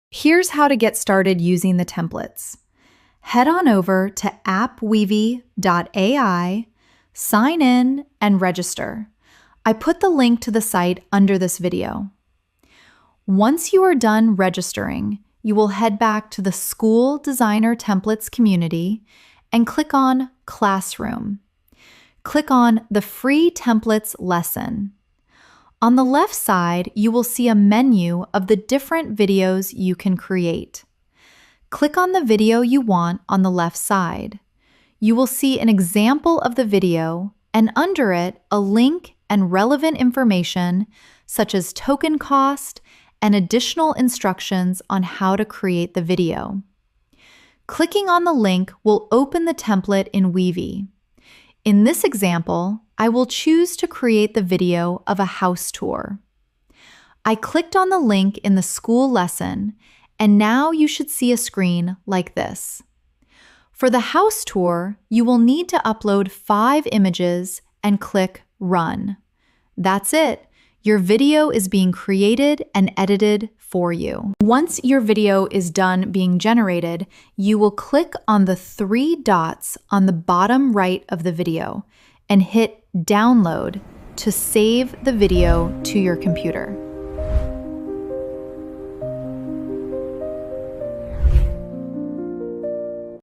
Here's how to get started using the templates. Head on over to appweavy.ai, sign in, and register. I put the link to the site under this video. Once you are done registering, you will head back to the School Designer Templates community and click on Classroom. Click on the Free Templates lesson. On the left side, you will see a menu of the different videos you can create. Click on the video you want on the left side. You will see an example of the video and under it a link and relevant information such as token cost and additional instructions on how to create the video. Clicking on the link will open the template in Weavy. In this example, I will choose to create the video of a house tour. I clicked on the link in the school lesson, and now you should see a screen like this. For the house tour, you will need to upload 5 images and click Run. That's it. Your video is being created and edited for you. Once your video is done being generated, you will click on the 3 dots on the bottom right of the video and hit Download to save the video to your computer.